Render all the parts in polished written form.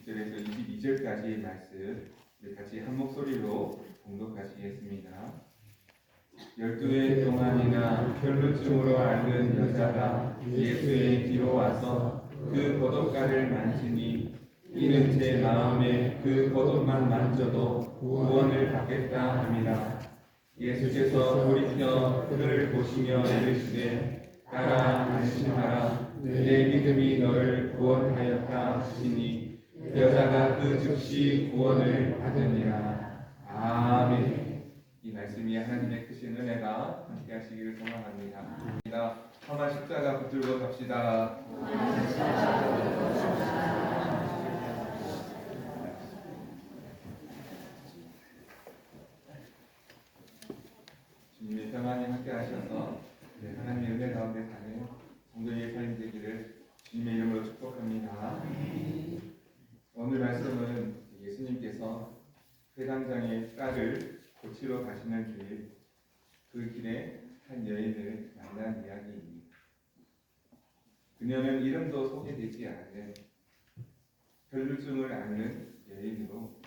20절에서 22절까지의 말씀 같이 한 목소리로 봉독하시겠습니다. 12해 동안이나 혈루증으로 앓는 여자가 예수의 뒤로 와서 그 겉옷가를 만지니 이는 제 마음에 그 겉옷만 만져도 구원을 받겠다 함이라. 예수께서 돌이켜 그를 보시며 이르시되 따라 안심하라. 내 믿음이 너를 구원하였다 하시니 여자가 그 즉시 구원을 받으니라. 아멘. 이 말씀이 하나님의 크신 은혜가 함께 하시기를 소망합니다. 험한 십자가 붙들고 갑시다. 주님의 평안이 함께 하셔서 하나님의 은혜 가운데 사는 성도의 삶이 되기를 주님의 이름으로 축복합니다. 오늘 말씀은 예수님께서 회당장의 딸을 고치러 가시는 길, 그 길에 한 여인을 만난 이야기입니다. 그녀는 이름도 소개되지 않은 혈루증을 앓는 여인으로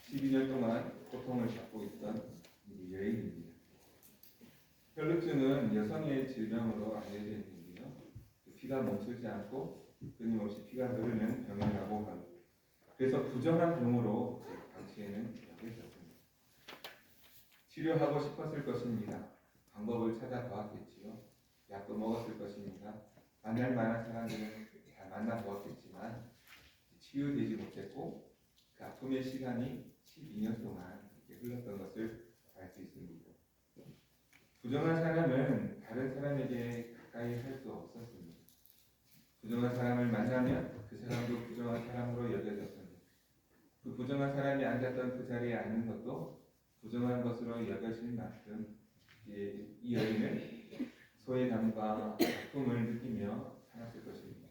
12년 동안 고통을 받고 있던 여인입니다. 혈루증은 여성의 질병으로 알려져 있는데요, 피가 멈추지 않고 끊임없이 피가 흐르는 병이라고 합니다. 그래서 부정한 병으로 당시에는 여겨졌습니다. 치료하고 싶었을 것입니다. 방법을 찾아보았겠지요. 약도 먹었을 것입니다. 만날 만한 사람들은 다 만나보았겠지만 치유되지 못했고 그 아픔의 시간이 12년 동안 이렇게 흘렀던 것을 알 수 있습니다. 부정한 사람은 다른 사람에게 가까이 할 수 없었습니다. 부정한 사람을 만나면 그 사람도 부정한 사람으로 여겨졌습니다. 그 부정한 사람이 앉았던 그 자리에 앉는 것도 부정한 것으로 여겨질 만큼 이 여인은 소외감과 아픔을 느끼며 살았을 것입니다.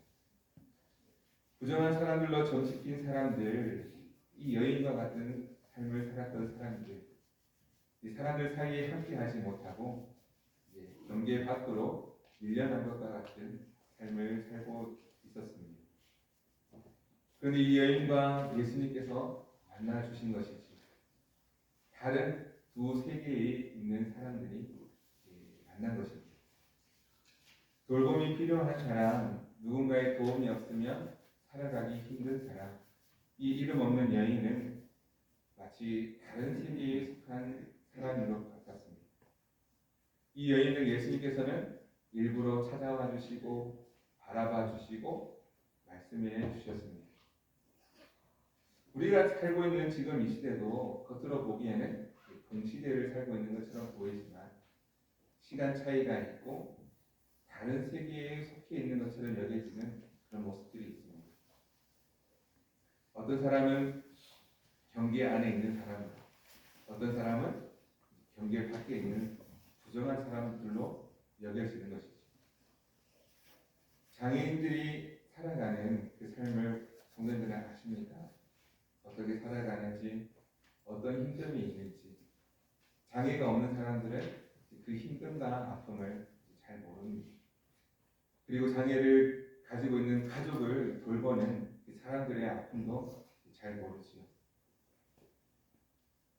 부정한 사람들로 점찍힌 사람들, 이 여인과 같은 삶을 살았던 사람들, 이 사람들 사이에 함께하지 못하고 경계 밖으로 밀려난 것과 같은 삶을 살고 있었습니다. 그런데 이 여인과 예수님께서 만나 주신 것이지 다른 두 세계에 있는 사람들이 만난 것입니다. 돌봄이 필요한 사람, 누군가의 도움이 없으면 살아가기 힘든 사람, 이 이름 없는 여인은 마치 다른 세계에 속한 사람으로 같았습니다. 이 여인을 예수님께서는 일부러 찾아와 주시고 바라봐 주시고 말씀해 주셨습니다. 우리가 살고 있는 지금 이 시대도 겉으로 보기에는 동시대를 살고 있는 것처럼 보이지만 시간 차이가 있고 다른 세계에 속해 있는 것처럼 여겨지는 그런 모습들이 있습니다. 어떤 사람은 경계 안에 있는 사람, 어떤 사람은 경계 밖에 있는 부정한 사람들로 여겨지는 것이죠. 장애인들이 살아가는 그 삶을 성도님들은 아십니까? 어떻게 살아가는지, 어떤 힘듦이 있는지. 장애가 없는 사람들은 그 힘듦과 아픔을 잘 모릅니다. 그리고 장애를 가지고 있는 가족을 돌보는 사람들의 아픔도 잘 모르지요.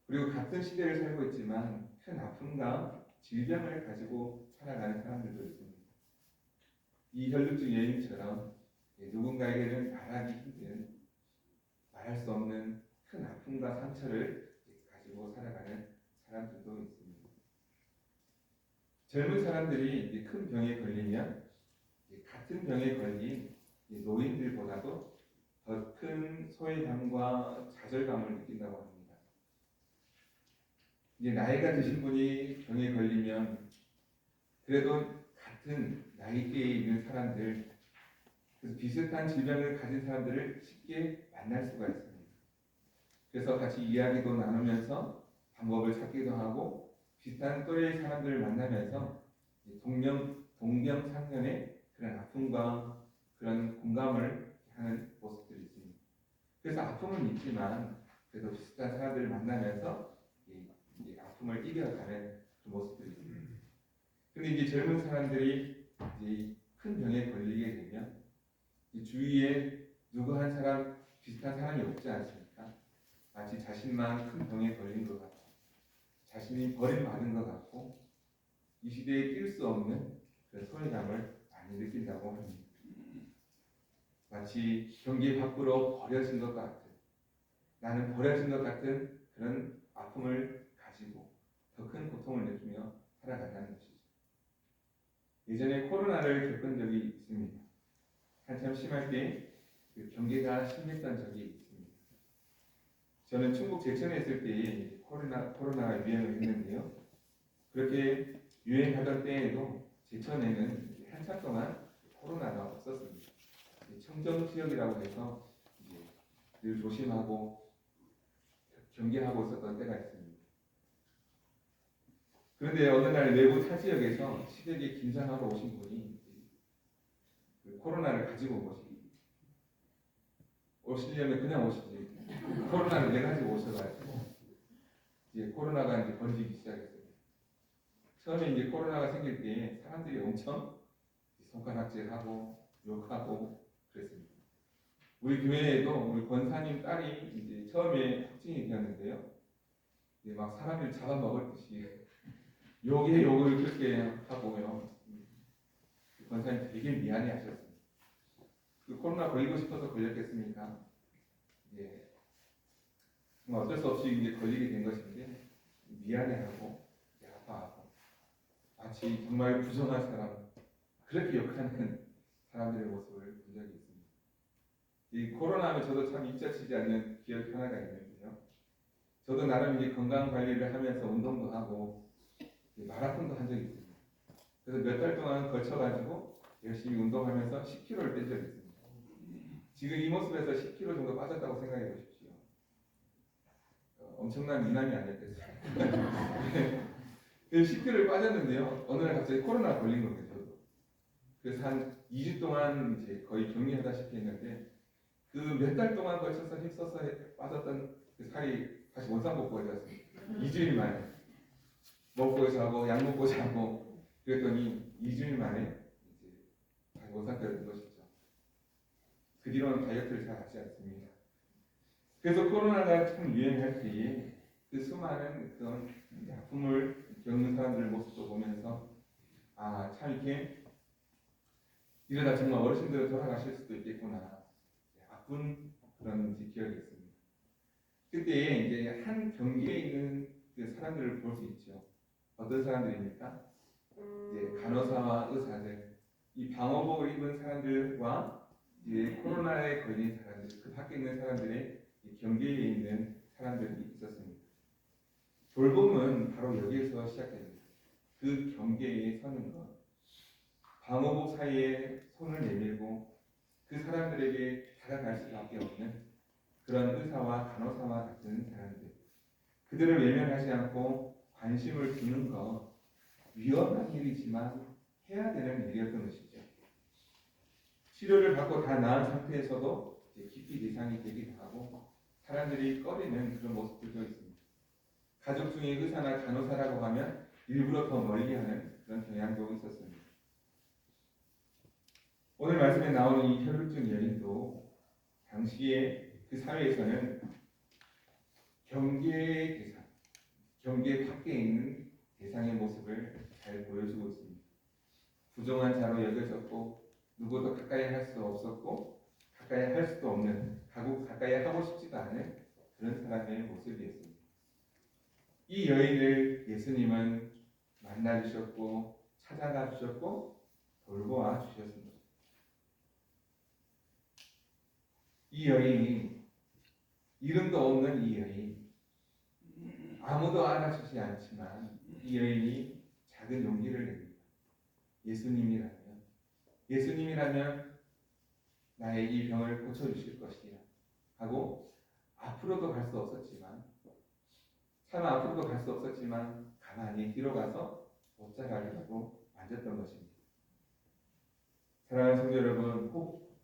그리고 같은 시대를 살고 있지만 큰 아픔과 질병을 가지고 살아가는 사람들도 있습니다. 이 혈루증 여인처럼 누군가에게는 말하기 힘든, 말할 수 없는 큰 아픔과 상처를 가지고 살아가는 사람들도 있습니다. 젊은 사람들이 큰 병에 걸리면 같은 병에 걸린 노인들보다도 더 큰 소외감과 좌절감을 느낀다고 합니다. 나이가 드신 분이 병에 걸리면 그래도 같은 나이대에 있는 사람들, 그래서 비슷한 질병을 가진 사람들을 쉽게 만날 수가 있습니다. 그래서 같이 이야기도 나누면서 방법을 찾기도 하고 비슷한 또래의 사람들을 만나면서 동병상련의 그런 아픔과 그런 공감을 하는 모습들이 있습니다. 그래서 아픔은 있지만 그래도 비슷한 사람들을 만나면서 이 아픔을 이겨가는 그 모습들이 있습니다. 그런데 이제 젊은 사람들이 이제 큰 병에 걸리게 되면 주위에 누구 한 사람 비슷한 사람이 없지 않습니까? 마치 자신만 큰 병에 걸린 것 같고 자신이 버림받은 것 같고 이 시대에 뛸 수 없는 그런 소외감을 많이 느낀다고 합니다. 마치 경계 밖으로 버려진 것 같은, 나는 버려진 것 같은 그런 아픔을 가지고 더 큰 고통을 느끼며 살아간다는 것이죠. 예전에 코로나를 겪은 적이 있습니다. 한참 심할 때 그 경계가 심했던 적이 있습니다. 저는 충북 제천에 있을 때에 코로나가 유행을 했는데요. 그렇게 유행하던 때에도 제천에는 한참 동안 코로나가 없었습니다. 청정 지역이라고 해서 이제 늘 조심하고 경계하고 있었던 때가 있습니다. 그런데 어느 날 외부 타 지역에서 시댁에 김장하러 오신 분이 그 코로나를 가지고 오시려면 그냥 오시지. 코로나를 내 가지고 오셔가지고 이제 코로나가 이제 번지기 시작했어요. 처음에 이제 코로나가 생길 때 사람들이 엄청 손가락질하고 욕하고 그랬습니다. 우리 교회에도 우리 권사님 딸이 이제 처음에 확진이 되었는데요. 이제 막 사람들 잡아먹을 듯이 욕에 욕을 그렇게 하고요. 권사님 되게 미안해하셨습니다. 그 코로나 걸리고 싶어서 걸렸겠습니까? 예, 정말 어쩔 수 없이 이제 걸리게 된 것인데 미안해하고 아파하고 마치 정말 부정한 사람, 그렇게 욕하는 사람들의 모습을 본 적이 있습니다. 이 코로나하면 저도 참 잊혀지지 않는 기억이 하나가 있는데요. 저도 나름 이제 건강 관리를 하면서 운동도 하고 마라톤도 한 적이 있습니다. 그래서 몇 달 동안 걸쳐가지고 열심히 운동하면서 10kg를 뺀 적이 있습니다. 지금 이 모습에서 10kg 정도 빠졌다고 생각해 보십시오. 엄청난 미남이 아니었겠어요. 10kg를 빠졌는데요. 어느 날 갑자기 코로나 걸린 거예요. 저도. 그래서 한 2주 동안 이제 거의 격리하다시피 했는데 그 몇 달 동안 걸쳐서 힘써서 빠졌던 그 살이 다시 원상복구가 되었습니다. 2주일 만에 먹고 자고 약 먹고 자고 그랬더니 2주일 만에 이제 다시 원상태가 된 것이죠. 그 뒤로는 다이어트를 잘 하지 않습니다. 그래서 코로나가 참 유행할 때에 그 수많은 그런 아픔을 겪는 사람들의 모습도 보면서 참 이렇게 이러다 정말 어르신들은 돌아가실 수도 있겠구나. 아픈 그런 기억이 있습니다. 그때 이제 한 경기에 있는 그 사람들을 볼 수 있죠. 어떤 사람들입니까? 이제 간호사와 의사들, 이 방호복을 입은 사람들과 이제 코로나에 걸린 사람들, 그 밖에 있는 사람들의 경계에 있는 사람들이 있었습니다. 돌봄은 바로 여기에서 시작됩니다. 그 경계에 서는 것, 방호복 사이에 손을 내밀고 그 사람들에게 다가갈 수밖에 없는 그런 의사와 간호사와 같은 사람들, 그들을 외면하지 않고 관심을 두는 것, 위험한 일이지만 해야 되는 일이었던 것이죠. 치료를 받고 다 나은 상태에서도 기피 대상이 되기도 하고 사람들이 꺼리는 그런 모습들도 있습니다. 가족 중에 의사나 간호사라고 하면 일부러 더 멀리하는 그런 경향도 있었습니다. 오늘 말씀에 나오는 이 혈루증 여인도 당시에 그 사회에서는 경계의 대상, 경계 밖에 있는 대상의 모습을 잘 보여주고 있습니다. 부정한 자로 여겨졌고 누구도 가까이 할 수 없었고 가까이 할 수도 없는, 가까이 하고 싶지도 않은 그런 사람의 모습이었습니다. 이 여인을 예수님은 만나 주셨고 찾아가 주셨고 돌보아 주셨습니다. 이 여인이, 이름도 없는 이 여인, 아무도 알아주지 않지만 이 여인이 작은 용기를 냅니다. 예수님이라면 나의 이 병을 고쳐주실 것이야 하고 앞으로도 갈 수 없었지만, 차마 앞으로도 갈 수 없었지만 가만히 뒤로 가서 옷자락을 하고 앉았던 것입니다. 사랑하는 성도 여러분, 혹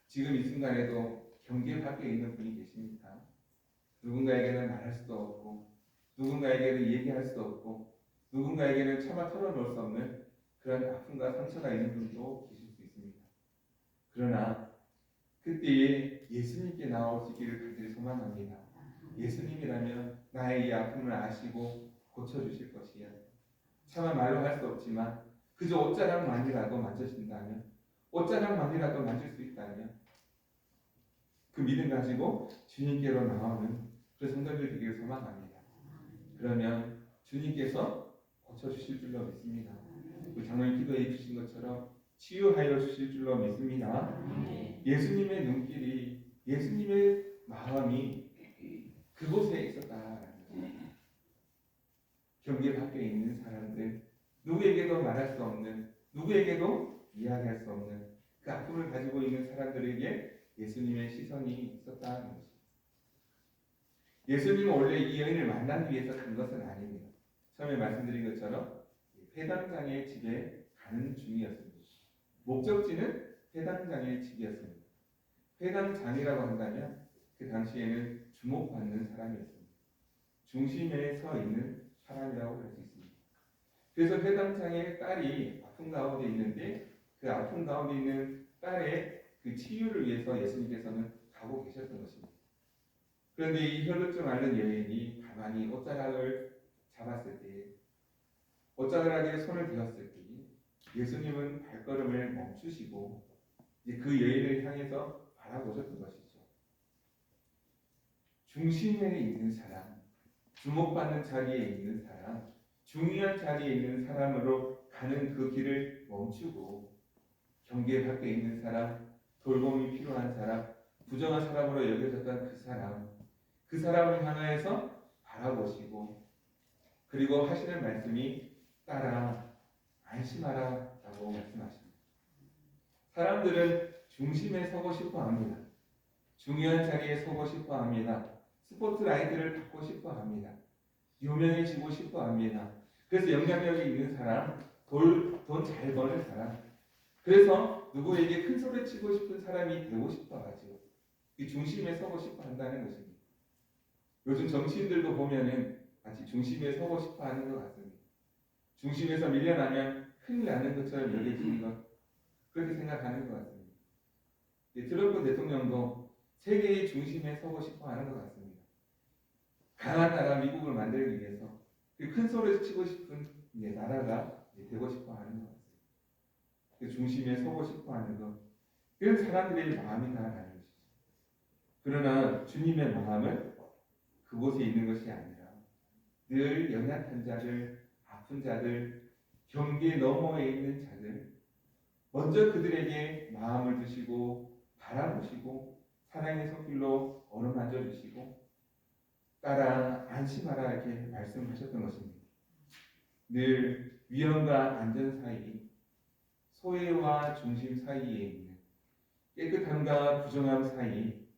지금 이 순간에도 경계 밖에 있는 분이 계십니까? 누군가에게는 말할 수도 없고 누군가에게는 얘기할 수도 없고 누군가에게는 차마 털어놓을 수 없는 그런 아픔과 상처가 있는 분도 계실 수 있습니다. 그러나 그때에 예수님께 나오시기를 간절히 소망합니다. 예수님이라면 나의 이 아픔을 아시고 고쳐주실 것이야. 차마 말로 할 수 없지만 그저 옷자락만이라도 만져진다면, 옷자락만이라도 만질 수 있다면 그 믿음 가지고 주님께로 나오는 그 성도들 되기를 소망합니다. 그러면 주님께서 고쳐주실 줄로 믿습니다. 그 장로님 기도해 주신 것처럼 치유하여 주실 줄로 믿습니다. 예수님의 눈길이, 예수님의 마음이 그곳에 있었다라는 거죠. 경계 밖에 있는 사람들, 누구에게도 말할 수 없는, 누구에게도 이야기할 수 없는 그 아픔을 가지고 있는 사람들에게 예수님의 시선이 있었다는 것입니다. 예수님은 원래 이 여인을 만나기 위해서 간 것은 아닙니다. 처음에 말씀드린 것처럼 회당장의 집에 가는 중이었습니다. 목적지는 회당장의 집이었습니다. 회당장이라고 한다면 그 당시에는 주목받는 사람이었습니다. 중심에 서 있는 사람이라고 할 수 있습니다. 그래서 회당장의 딸이 아픈 가운데 있는데 그 아픈 가운데 있는 딸의 그 치유를 위해서 예수님께서는 가고 계셨던 것입니다. 그런데 이 혈루증 앓는 여인이 가만히 옷자락을 잡았을 때, 옷자락에 손을 대었을 때 예수님은 발걸음을 멈추시고 이제 그 여인을 향해서 바라보셨던 것이죠. 중심에 있는 사람, 주목받는 자리에 있는 사람, 중요한 자리에 있는 사람으로 가는 그 길을 멈추고 경계 밖에 있는 사람, 돌봄이 필요한 사람, 부정한 사람으로 여겨졌던 그 사람을 향하여서 바라보시고 그리고 하시는 말씀이 딸아 안심하라 라고 말씀하십니다. 사람들은 중심에 서고 싶어 합니다. 중요한 자리에 서고 싶어 합니다. 스포트라이트를 받고 싶어 합니다. 유명해지고 싶어 합니다. 그래서 영향력이 있는 사람, 돈 잘 버는 사람, 그래서 누구에게 큰 소리 치고 싶은 사람이 되고 싶어 하죠. 이 중심에 서고 싶어 한다는 것입니다. 요즘 정치인들도 보면은 마치 중심에 서고 싶어 하는 것 같습니다. 중심에서 밀려나면 큰일 나는 것처럼 여겨지는 것, 그렇게 생각하는 것 같습니다. 트럼프 대통령도 세계의 중심에 서고 싶어 하는 것 같습니다. 강한 나라 미국을 만들기 위해서 큰 소리를 치고 싶은 나라가 되고 싶어 하는 것 같습니다. 그 중심에 서고 싶어 하는 것, 그런 사람들의 마음이다라는 것이죠. 그러나 주님의 마음은 그곳에 있는 것이 아니라 늘 연약한 자들, 아픈 자들, 경계 너머에 있는 자들, 먼저 그들에게 마음을 두시고 바라보시고 사랑의 손길로 어루만져 주시고 따라 안심하라 이렇게 말씀하셨던 것입니다. 늘 위험과 안전 사이, 소외와 중심 사이에 있는 깨끗함과 부정함 사이,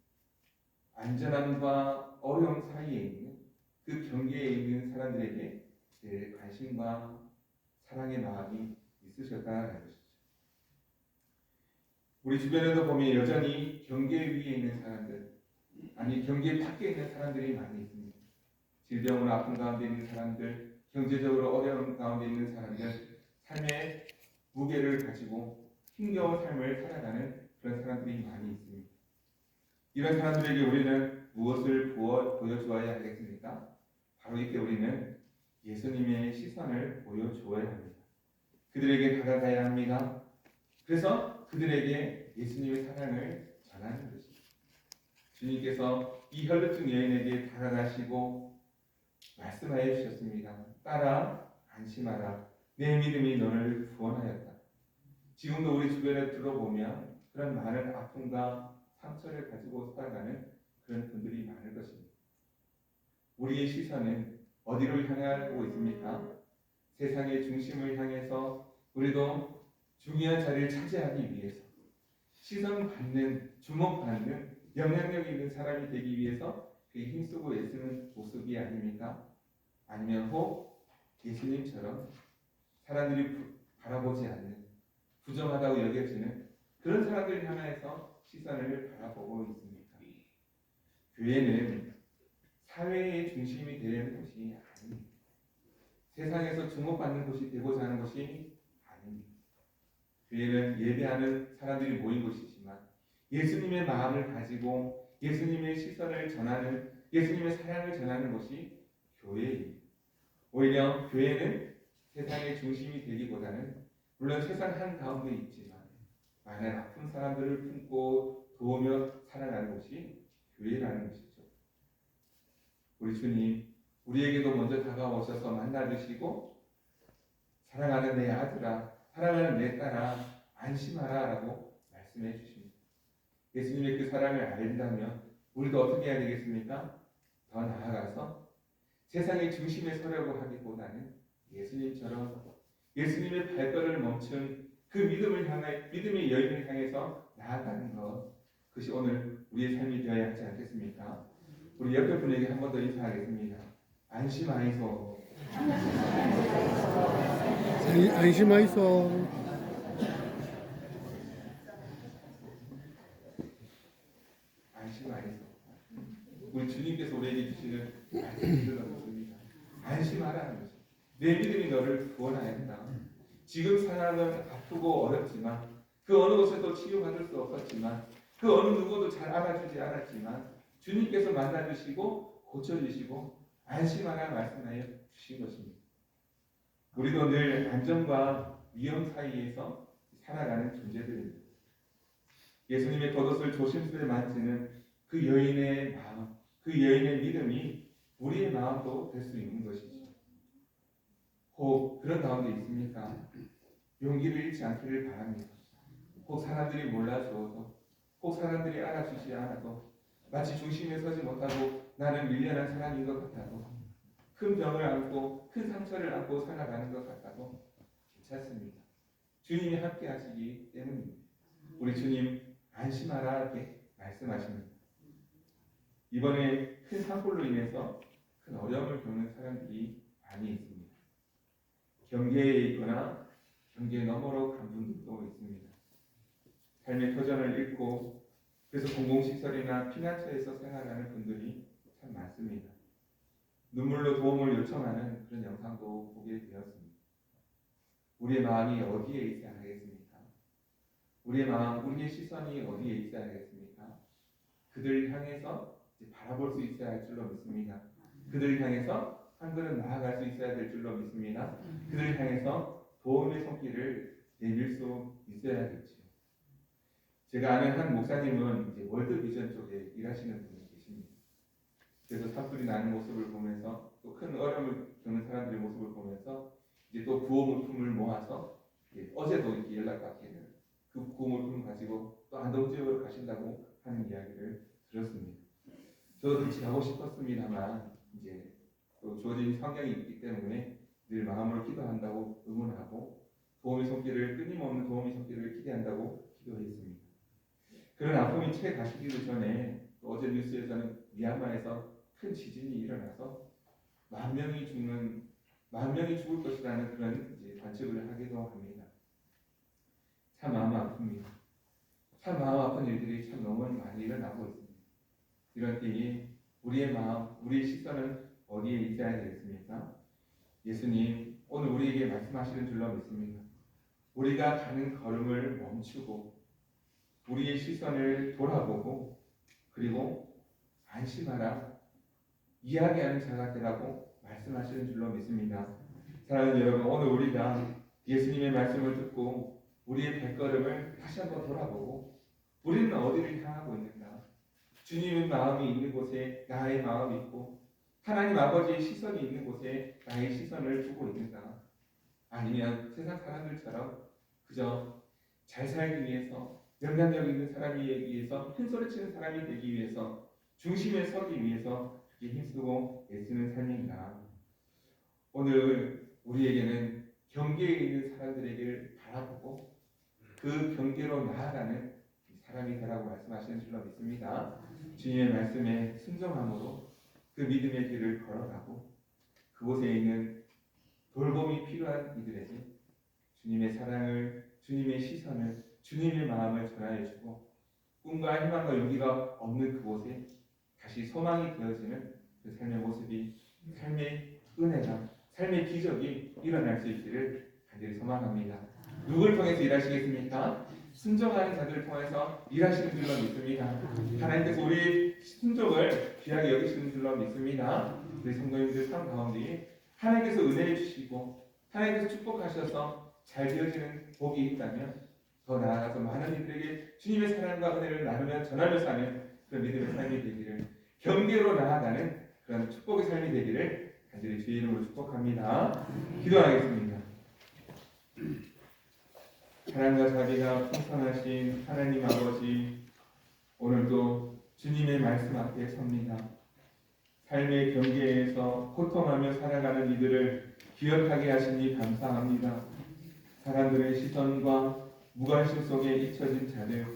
안전함과 어려움 사이에 있는 그 경계에 있는 사람들에게 늘 관심과 사랑의 마음이 있으셨다는 것이죠. 우리 주변에도 보면 여전히 경계 위에 있는 사람들, 아니 경계 밖에 있는 사람들이 많이 있습니다. 질병으로 아픈 가운데 있는 사람들, 경제적으로 어려운 가운데 있는 사람들, 삶의 무게를 가지고 힘겨운 삶을 살아가는 그런 사람들이 많이 있습니다. 이런 사람들에게 우리는 무엇을 보여주어야 하겠습니까? 바로 이때 우리는 예수님의 시선을 보여주어야 합니다. 그들에게 다가가야 합니다. 그래서 그들에게 예수님의 사랑을 전하는 것입니다. 주님께서 이 혈루증 여인에게 다가가시고 말씀하여 주셨습니다. 딸아 안심하라. 내 믿음이 너를 구원하였다. 지금도 우리 주변에 들어보면 그런 많은 아픔과 상처를 가지고 살아가는 그런 분들이 많을 것입니다. 우리의 시선은 어디를 향하고 있습니까? 세상의 중심을 향해서 우리도 중요한 자리를 차지하기 위해서 시선받는, 주목받는 영향력 있는 사람이 되기 위해서 그에 힘쓰고 애쓰는 모습이 아닙니까? 아니면 혹 예수님처럼 사람들이 바라보지 않는 부정하다고 여겨지는 그런 사람들을 향해서 시선을 바라보고 있습니까? 교회는 사회의 중심이 되는 곳이 아닙니다. 세상에서 주목받는 곳이 되고자 하는 것이 아닙니다. 교회는 예배하는 사람들이 모인 곳이지만 예수님의 마음을 가지고 예수님의 시선을 전하는, 예수님의 사랑을 전하는 것이 교회입니다. 오히려 교회는 세상의 중심이 되기보다는 물론 세상 한가운데 있지만 많은 아픈 사람들을 품고 도우며 살아가는 것이 교회라는 것이죠. 우리 주님, 우리에게도 먼저 다가오셔서 만나주시고 사랑하는 내 아들아, 사랑하는 내 딸아, 안심하라 라고 말씀해 주십니다. 예수님의 그 사랑을 알다면 우리도 어떻게 해야 되겠습니까? 더 나아가서 세상의 중심에 서려고 하기보다는 예수님처럼 예수님의 발걸음을 멈춘 그 믿음을 향해, 믿음의 여인을 향해서 나아가는 것, 그것이 오늘 우리의 삶이 되어야 하지 않겠습니까? 우리 옆에 분에게 한 번 더 인사하겠습니다. 안심하이소. 안심하이소. 안심하이소. 우리 주님께서 우리에게 주시는 말씀이 들어있습니다. 안심하라는 것이. 내 믿음이 너를 구원하였다. 지금 상황은 아프고 어렵지만 그 어느 곳에도 치유받을 수 없었지만 그 어느 누구도 잘 알아주지 않았지만 주님께서 만나주시고 고쳐주시고 안심하라 말씀하여 주신 것입니다. 우리도 늘 안전과 위험 사이에서 살아가는 존재들입니다. 예수님의 겉옷을 조심스레 만지는 그 여인의 마음, 그 여인의 믿음이 우리의 마음도 될 수 있는 것이죠. 혹 그런 가운데 있습니까? 용기를 잃지 않기를 바랍니다. 혹 사람들이 몰라주어도, 혹 사람들이 알아주지 않아도, 마치 중심에 서지 못하고 나는 밀려난 사람인 것 같아도, 큰 병을 안고 큰 상처를 안고 살아가는 것 같아도 괜찮습니다. 주님이 함께 하시기 때문입니다. 우리 주님 안심하라 이렇게 말씀하십니다. 이번에 큰 산불로 인해서 큰 어려움을 겪는 사람들이 많이 있습니다. 경계에 있거나 경계 너머로 간 분들도 있습니다. 삶의 터전을 잃고 그래서 공공시설이나 피난처에서 생활하는 분들이 참 많습니다. 눈물로 도움을 요청하는 그런 영상도 보게 되었습니다. 우리의 마음이 어디에 있어야 하겠습니까? 우리의 마음, 우리의 시선이 어디에 있어야 하겠습니까? 그들 향해서 바라볼 수 있어야 할 줄로 믿습니다. 그들 향해서 한 걸음 나아갈 수 있어야 될 줄로 믿습니다. 그들 향해서 도움의 손길을 내밀 수 있어야겠죠. 제가 아는 한 목사님은 이제 월드비전 쪽에 일하시는 분이 계십니다. 그래서 산불이 나는 모습을 보면서 또 큰 어려움을 겪는 사람들의 모습을 보면서 이제 또 구호물품을 모아서 어제도 이렇게 연락받기를 그 구호물품 가지고 또 안동 지역으로 가신다고 하는 이야기를 들었습니다. 저도 같이 가고 싶었습니다만 이제 또 주어진 환경이 있기 때문에 늘 마음으로 기도한다고 응원하고 도움의 손길을 끊임없는 도움의 손길을 기대한다고 기도했습니다. 그런 아픔이 채 가시기도 전에 어제 뉴스에서는 미얀마에서 큰 지진이 일어나서 10,000명이 죽을 것이라는 그런 이제 관측을 하기도 합니다. 참 마음 아픕니다. 참 마음 아픈 일들이 참 너무 많이 일어나고 있습니다. 이런 때에 우리의 마음, 우리의 시선은 어디에 있어야 되겠습니까? 예수님 오늘 우리에게 말씀하시는 줄로 믿습니다. 우리가 가는 걸음을 멈추고 우리의 시선을 돌아보고 그리고 안심하라 이야기하는 자가 되라고 말씀하시는 줄로 믿습니다. 사랑하는 여러분, 오늘 우리가 예수님의 말씀을 듣고 우리의 발걸음을 다시 한번 돌아보고 우리는 어디를 향하고 있는가? 주님의 마음이 있는 곳에 나의 마음이 있고 하나님 아버지의 시선이 있는 곳에 나의 시선을 두고 있는가? 아니면 세상 사람들처럼 그저 잘 살기 위해서 영향력 있는 사람이 되기 위해서 큰소리치는 사람이 되기 위해서 중심에 서기 위해서 그렇게 힘쓰고 애쓰는 삶인가? 오늘 우리에게는 경계에 있는 사람들에게 바라보고 그 경계로 나아가는 사람이 되라고 말씀하시는 줄로 믿습니다. 주님의 말씀에 순종함으로 그 믿음의 길을 걸어가고 그곳에 있는 돌봄이 필요한 이들에게 주님의 사랑을, 주님의 시선을, 주님의 마음을 전하여주고 꿈과 희망과 용기가 없는 그곳에 다시 소망이 되어지는 그 삶의 모습이, 삶의 은혜가, 삶의 기적이 일어날 수 있기를 간절히 소망합니다. 누구를 통해서 일하시겠습니까? 순종하는 자들을 통해서 일하시는 줄로 믿습니다. 하나님께서 우리 순종을 귀하게 여기시는 줄로 믿습니다. 우리 성도님들 삶 가운데 하나님께서 은혜해 주시고 하나님께서 축복하셔서 잘 되어지는 복이 있다면 더 나아가서 많은 이들에게 주님의 사랑과 은혜를 나누며 전하며 사는 그런 믿음의 삶이 되기를, 경계로 나아가는 그런 축복의 삶이 되기를 간절히 주의 이름으로 축복합니다. 기도하겠습니다. 사랑과 자비가 풍성하신 하나님 아버지, 오늘도 주님의 말씀 앞에 섭니다. 삶의 경계에서 고통하며 살아가는 이들을 기억하게 하시니 감사합니다. 사람들의 시선과 무관심 속에 잊혀진 자들,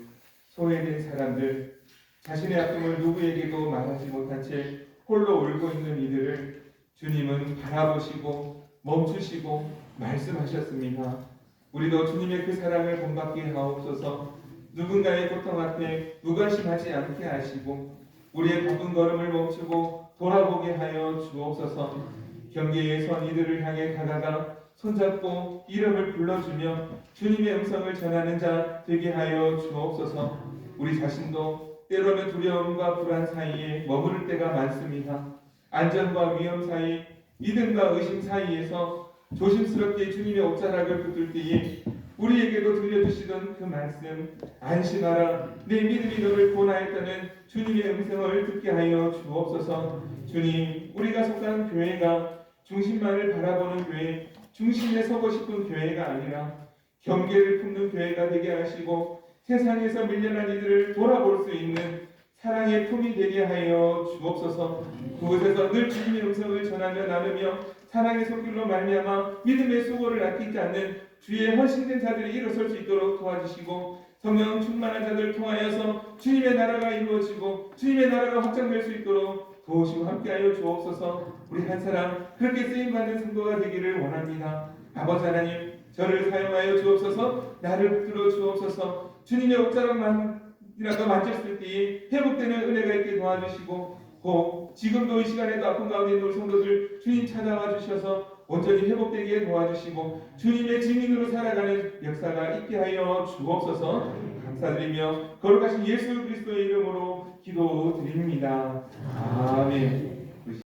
소외된 사람들, 자신의 아픔을 누구에게도 말하지 못한 채 홀로 울고 있는 이들을 주님은 바라보시고 멈추시고 말씀하셨습니다. 우리도 주님의 그 사랑을 본받게 하옵소서. 누군가의 고통 앞에 무관심하지 않게 하시고 우리의 바쁜 걸음을 멈추고 돌아보게 하여 주옵소서. 경계에 선 이들을 향해 다가가 손잡고 이름을 불러주며 주님의 음성을 전하는 자 되게 하여 주옵소서. 우리 자신도 때로는 두려움과 불안 사이에 머무를 때가 많습니다. 안전과 위험 사이, 믿음과 의심 사이에서 조심스럽게 주님의 옷자락을 붙들 때에 우리에게도 들려주시던 그 말씀, 안심하라, 내 믿음이 너를 구원하였다는 주님의 음성을 듣게 하여 주옵소서. 주님, 우리가 속한 교회가 중심만을 바라보는 교회, 중심에 서고 싶은 교회가 아니라 경계를 품는 교회가 되게 하시고 세상에서 밀려난 이들을 돌아볼 수 있는 사랑의 품이 되게 하여 주옵소서. 그곳에서 늘 주님의 음성을 전하며 나누며 사랑의 손길로 말미암아 믿음의 수고를 아끼지 않는 주의 헌신된 자들이 일어설 수 있도록 도와주시고 성령 충만한 자들을 통하여서 주님의 나라가 이루어지고 주님의 나라가 확장될 수 있도록 도우시고 함께하여 주옵소서. 우리 한 사람 그렇게 쓰임받는 성도가 되기를 원합니다. 아버지 하나님, 저를 사용하여 주옵소서. 나를 붙들어 주옵소서. 주님의 옷자락만이라도 만졌을 때에 회복되는 은혜가 있게 도와주시고 곧 지금도 이 시간에도 아픈 가운데 있는 우리 성도들 주님 찾아와 주셔서 온전히 회복되게 도와주시고 주님의 증인으로 살아가는 역사가 있게 하여 주옵소서. 감사드리며 거룩하신 예수 그리스도의 이름으로 기도드립니다. 아멘.